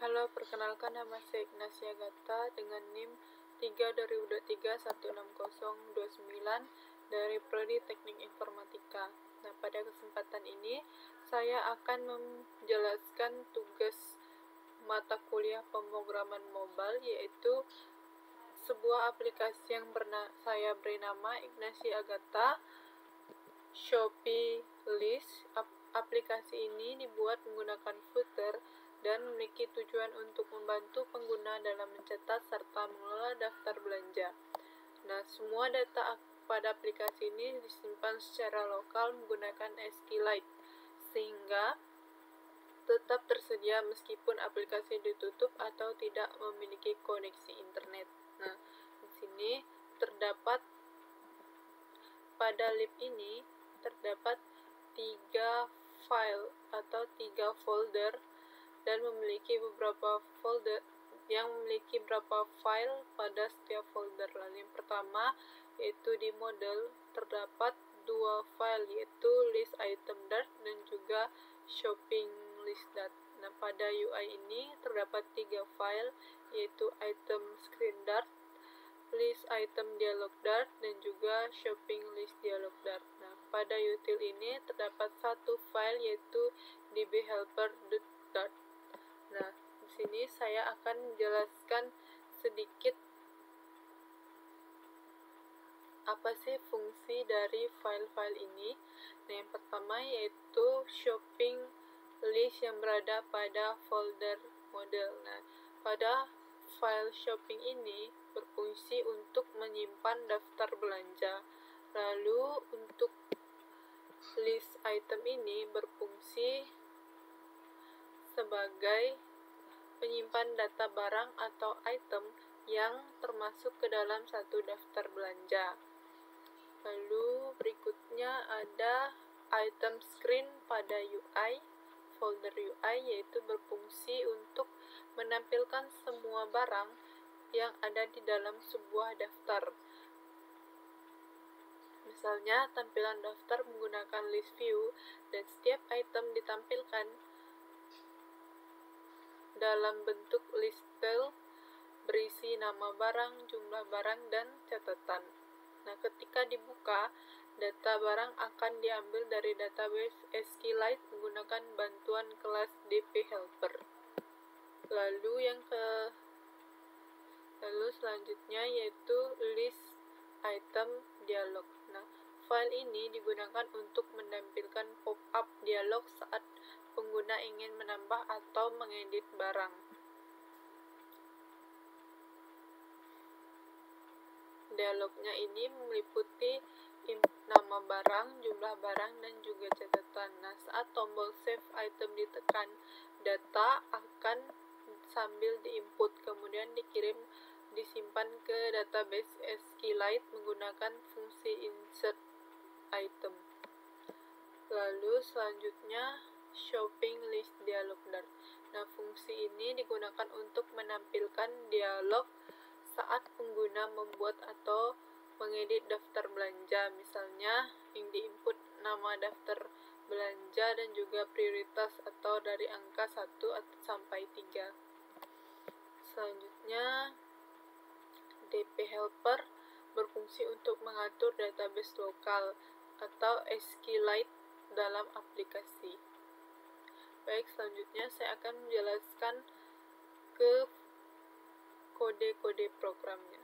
Halo, perkenalkan nama saya Ignacia Agatha dengan NIM 3/2023 dari Prodi Teknik Informatika. Nah, pada kesempatan ini saya akan menjelaskan tugas mata kuliah pemrograman mobile, yaitu sebuah aplikasi yang saya beri nama Ignacia Agatha Shopee List. Aplikasi ini dibuat menggunakan Flutter dan memiliki tujuan untuk membantu pengguna dalam mencetak serta mengelola daftar belanja. Nah, semua data pada aplikasi ini disimpan secara lokal menggunakan SQLite, sehingga tetap tersedia meskipun aplikasi ditutup atau tidak memiliki koneksi internet. Nah, di sini terdapat pada lib ini terdapat 3 file atau 3 folder dan memiliki beberapa folder yang memiliki beberapa file pada setiap folder. Lalu yang pertama yaitu di model terdapat 2 file, yaitu list item dart dan juga shopping list dart. Nah, pada UI ini terdapat 3 file, yaitu item screen dart, list item dialog dart, dan juga shopping list dialog dart. Nah, pada util ini terdapat 1 file, yaitu dbhelper.dart. Nah, di sini saya akan menjelaskan sedikit apa sih fungsi dari file-file ini. Nah, yang pertama yaitu shopping list yang berada pada folder model. Nah, pada file shopping ini berfungsi untuk menyimpan daftar belanja. Lalu untuk list item ini berfungsi sebagai penyimpan data barang atau item yang termasuk ke dalam satu daftar belanja. Lalu berikutnya ada item screen pada UI, folder UI, yaitu berfungsi untuk menampilkan semua barang yang ada di dalam sebuah daftar. Misalnya, tampilan daftar menggunakan list view dan setiap item ditampilkan dalam bentuk list tile berisi nama barang, jumlah barang, dan catatan. Nah, ketika dibuka, data barang akan diambil dari database SQLite menggunakan bantuan kelas dbhelper. Lalu selanjutnya yaitu list item dialog. Nah, file ini digunakan untuk menampilkan pop-up dialog saat pengguna ingin menambah atau mengedit barang. Dialognya ini meliputi nama barang, jumlah barang, dan juga catatan. Nah, saat tombol save item ditekan, data akan sambil diinput, kemudian disimpan ke database SQLite menggunakan fungsi insert item. Lalu selanjutnya shopping list dialog dart. Nah, fungsi ini digunakan untuk menampilkan dialog saat pengguna membuat atau mengedit daftar belanja. Misalnya yang diinput nama daftar belanja dan juga prioritas atau dari angka 1 sampai 3. Selanjutnya dbhelper berfungsi untuk mengatur database lokal atau SQLite dalam aplikasi. Baik, selanjutnya saya akan menjelaskan ke kode-kode programnya.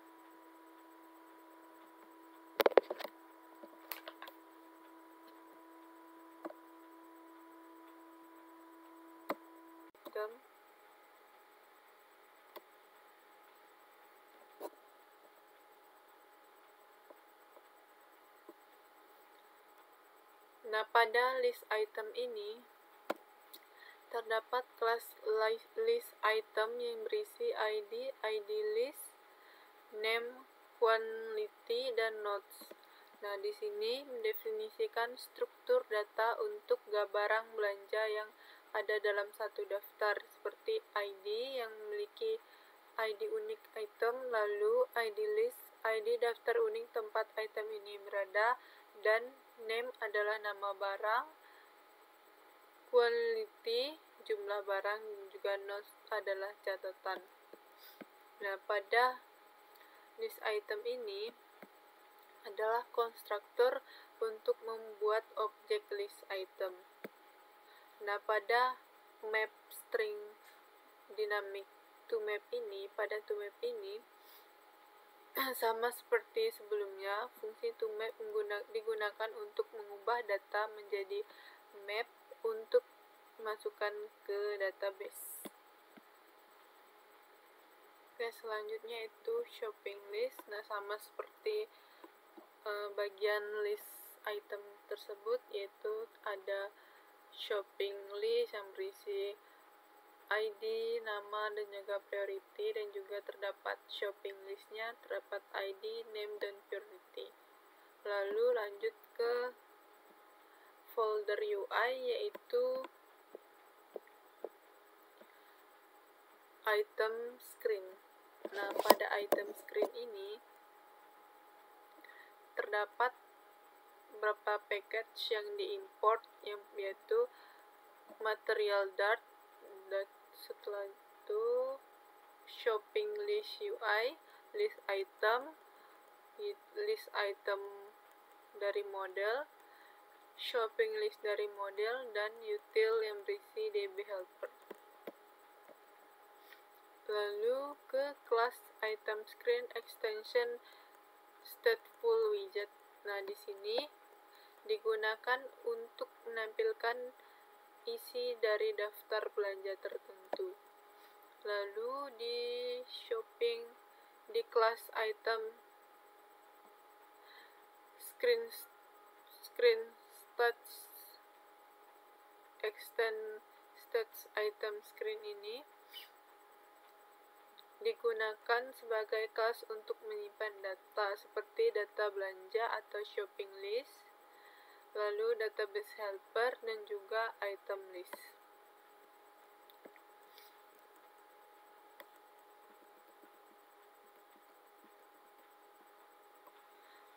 Nah, pada list item ini terdapat kelas list item yang berisi ID, ID list, name, quantity, dan notes. Nah, di sini mendefinisikan struktur data untuk barang belanja yang ada dalam satu daftar, seperti ID yang memiliki ID unik item, lalu ID list, ID daftar unik tempat item ini berada, dan name adalah nama barang, quantity jumlah barang, juga notes adalah catatan. Nah, pada list item ini adalah konstruktor untuk membuat objek list item. Nah, pada map string dynamic toMap ini, sama seperti sebelumnya, fungsi toMap digunakan untuk mengubah data menjadi map untuk masukkan ke database. Oke, selanjutnya itu shopping list. Nah, sama seperti bagian list item tersebut, yaitu ada shopping list yang berisi ID, nama, dan juga priority, dan juga terdapat shopping listnya, terdapat ID, name, dan priority. Lalu lanjut ke folder UI, yaitu item screen. Nah, pada item screen ini terdapat beberapa package yang diimport, yaitu material Dart, dan setelah itu shopping list UI, list item dari model, shopping list dari model, dan util yang berisi DB helper. Lalu ke kelas item screen extension stateful widget. Nah, di sini digunakan untuk menampilkan isi dari daftar belanja tertentu. Lalu di kelas item screen stats item screen ini digunakan sebagai kelas untuk menyimpan data seperti data belanja atau shopping list, lalu database helper, dan juga item list.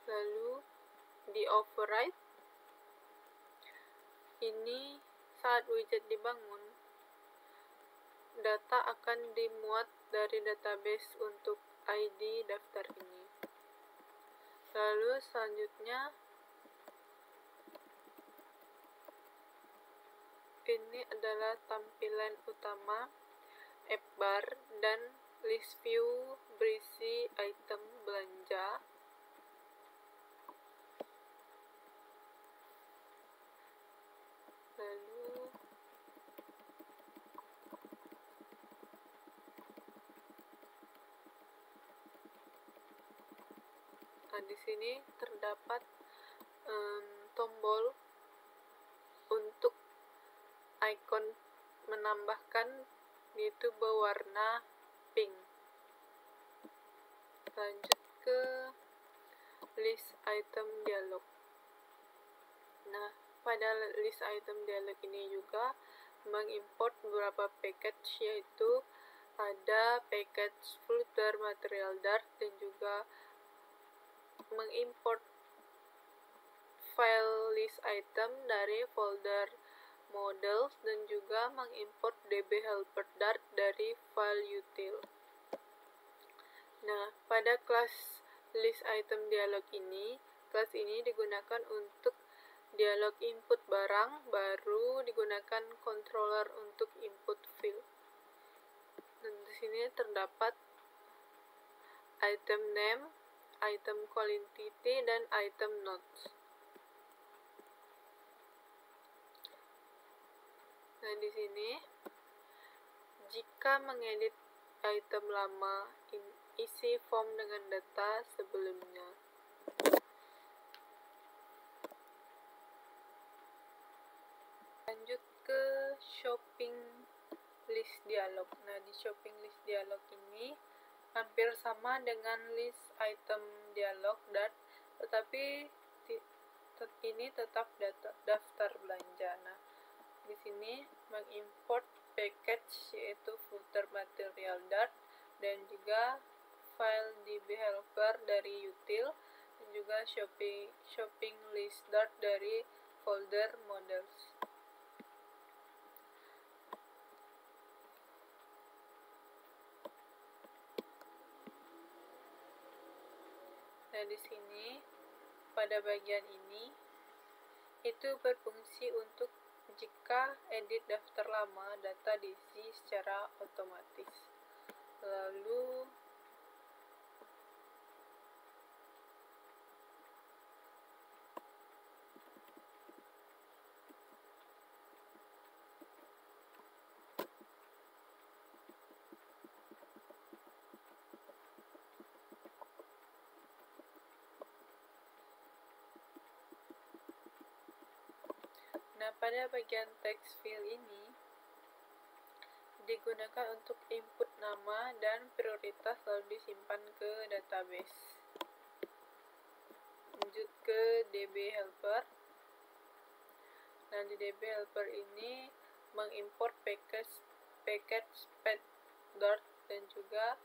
Lalu di override ini, saat widget dibangun, data akan dimuat dari database untuk ID daftar ini. Lalu selanjutnya, ini adalah tampilan utama app bar dan list view berisi item belanja. Lalu di sini terdapat tombol untuk icon menambahkan, yaitu berwarna pink. Lanjut ke list item dialog. Nah, pada list item dialog ini juga mengimport beberapa package, yaitu ada package footer, material Dart, dan juga mengimport file list item dari folder models, dan juga mengimport DB helper Dart dari file util. Nah, pada kelas list item dialog ini, kelas ini digunakan untuk dialog input barang, baru digunakan controller untuk input field. Dan di sini terdapat item name, item quantity, dan item notes. Nah, di sini jika mengedit item lama, isi form dengan data sebelumnya. Lanjut ke shopping list dialog. Nah, di shopping list dialog ini hampir sama dengan list item dialog Dart, tetapi ini tetap daftar belanja. Nah, di sini mengimport package, yaitu footer material Dart, dan juga file DB helper dari util, dan juga shopping list Dart dari folder models. Nah, di sini pada bagian ini itu berfungsi untuk jika edit daftar lama data diisi secara otomatis. Lalu pada bagian text field ini digunakan untuk input nama dan prioritas lalu disimpan ke database. Lanjut ke DB helper. Nah, di DB helper ini mengimport package pet.dart dan juga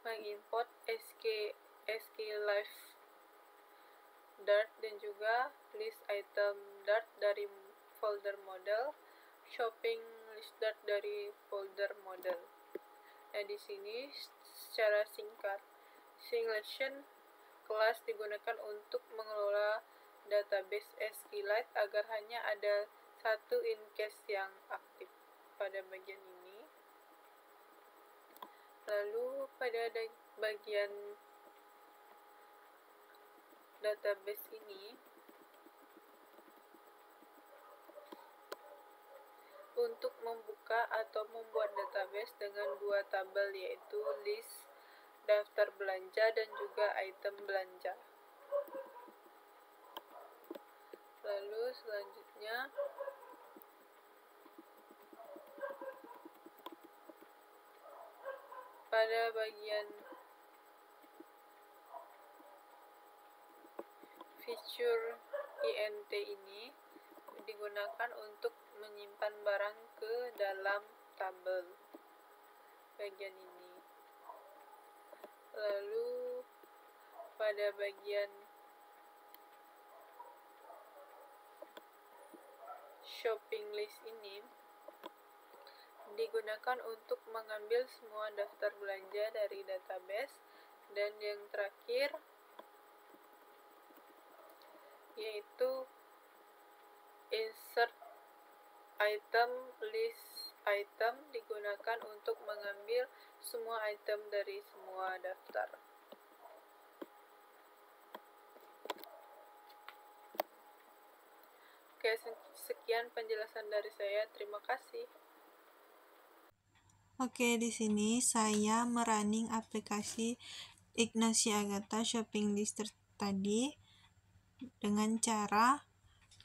mengimport sklive Dart dan juga list item Dart dari folder model, shopping list Dart dari folder model. Nah, di sini secara singkat, singleton kelas digunakan untuk mengelola database SQLite agar hanya ada satu incase yang aktif pada bagian ini. Lalu pada bagian database ini, untuk membuka atau membuat database dengan dua tabel, yaitu list daftar belanja dan juga item belanja. Lalu selanjutnya pada bagian feature int ini digunakan untuk menyimpan barang ke dalam tabel bagian ini. Lalu pada bagian shopping list ini digunakan untuk mengambil semua daftar belanja dari database. Dan yang terakhir yaitu insert item list item digunakan untuk mengambil semua item dari semua daftar. Oke, sekian penjelasan dari saya. Terima kasih. Oke, di sini saya merunning aplikasi Ignacy Agatha Shopping List tadi dengan cara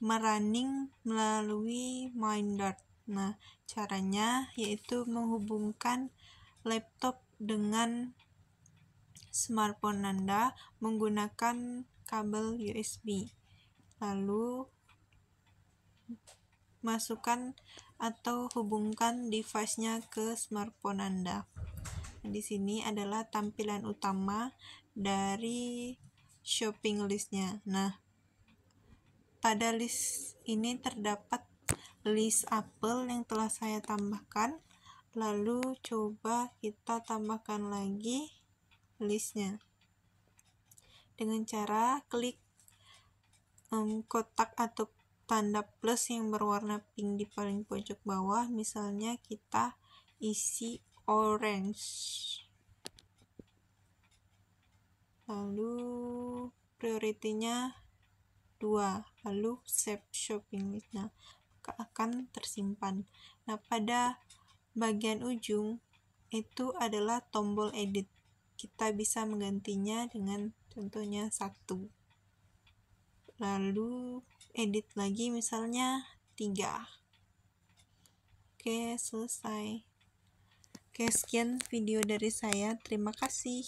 merunning melalui MindDart. Nah, caranya yaitu menghubungkan laptop dengan smartphone Anda menggunakan kabel USB. Lalu masukkan atau hubungkan device-nya ke smartphone Anda. Di sini adalah tampilan utama dari shopping list-nya. Nah, pada list ini terdapat list apel yang telah saya tambahkan. Lalu coba kita tambahkan lagi listnya dengan cara klik kotak atau tanda plus yang berwarna pink di paling pojok bawah. Misalnya kita isi orange, lalu prioritinya 2, lalu save shopping list. Nah, maka akan tersimpan. Nah, pada bagian ujung itu adalah tombol edit. Kita bisa menggantinya dengan contohnya 1, lalu edit lagi misalnya 3. Oke, selesai. Oke, sekian video dari saya. Terima kasih.